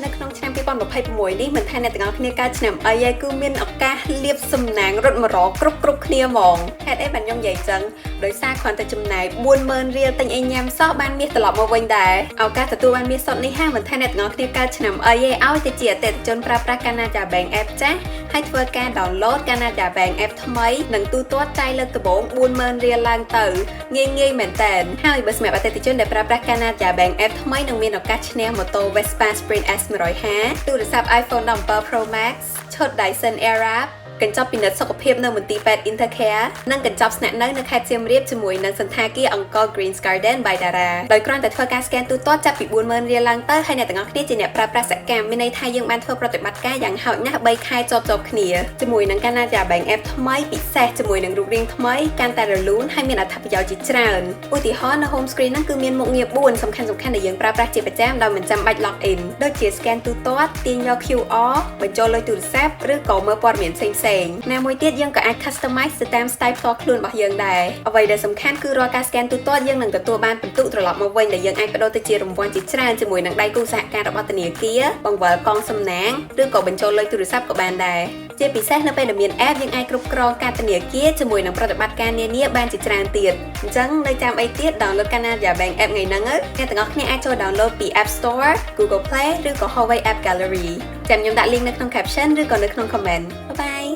នៅក្នុងឆ្នាំ2026នេះមិនថាអ្នកទាំងអស់គ្នាកើតឆ្នាំអីឯងគឺមានឱកាសលាបសំណាងរត់មករកគ្រប់គ្នាហ្មងហេតុអីបានខ្ញុំនិយាយចឹងដោយសារគ្រាន់តែចំណាយ 40,000 រៀលទិញអីញ៉ាំសោះបានមាសត្រឡប់មកវិញដែរឱកាសទទួលបានមាសសុទ្ធនេះហាមិនថាអ្នកទាំងអស់គ្នាកើតឆ្នាំអីឯងឲ្យតែជាអតិថិជនប្រើប្រាស់ Canada Bank App ចាស់ហើយធ្វើការ download Canada Bank App ថ្មីនិងទូទាត់ចាយលើកដំបូង 40,000 រៀលឡើងទៅងាយមែនតើហើយបើសម្រាប់អតិថិជនដែលប្រើប្រាស់ Canada Bank App ថ្មីនឹងមានឱកាសឈ្នះម៉ូតូ Vespa Sprint S150 ទូរស័ព្ទ iPhone 17 Pro Max ឈុត Dyson Airwrap កញ្ចប់ពិនិត្យសុខភាពនៅមន្ទីរពេទ្យ Intercare និងកញ្ចប់ស្នាក់នៅខេត្តសៀមរាបជាមួយនឹងសន្តាគារអង្គរ Greens Garden by Dara ដោយគ្រាន់តែធ្វើការ scan ទូទាត់ចាប់ពី 40,000 រៀលឡើងទៅហើយអ្នកទាំងអស់គ្នាជាអ្នកប្រើប្រាស់សកម្មមានន័យថាយើងបានធ្វើប្រតិបត្តិការយ៉ាងហោចណាស់3ខែជាប់គ្នាជាមួយនឹង Canada Bank App ថ្មីពិសេសជាមួយនឹងរូបរាងថ្មីកាន់តែរលូនហើយមានអត្ថប្រយោជន៍ជាច្រើនឧទាហរណ៍នៅ home screen ហ្នឹងគឺមានមុខងារ4សំខាន់ដែលយើងប្រើប្រាស់ជាប្រចាំដោយមិនចាំបាច់ log in ដូចជា scan ទូទាត់ទាញយក QR បញ្ចូលលុយទូរស័ព្ទឬក៏មើលព័ត៌មានផ្សេងណាមួយទៀតយើងក៏អាច customize ទៅតាម style ផ្ទាល់ខ្លួនរបស់យើងដែរអ្វីដែលសំខាន់គឺរាល់ការ scan ទូទាត់យើងនឹងទទួលបានពិន្ទុត្រឡប់មកវិញដែលយើងអាចបដូរទៅជារង្វាន់ជាច្រើនជាមួយនឹងដៃគូសហការរបស់ធនាគារបង្វិលកងសំណាងឬក៏បញ្ចូលលុយទូរស័ព្ទក៏បានដែរជាពិសេសនៅពេលដែលមាន app យើងអាចគ្រប់គ្រងការធនាគារជាមួយនឹងប្រតិបត្តិការនានាបានជាច្រើនទៀតអញ្ចឹងនៅចាំអីទៀត download Canada Bank App ថ្ងៃហ្នឹងអ្នកទាំងអស់គ្នាអាចចូល download ពី App Store Google Play ឬក៏ Huawei App Gallery ចាំខ្ញុំដាក់ link នៅក្នុង caption ឬក៏នៅក្នុង comment បាយបាយ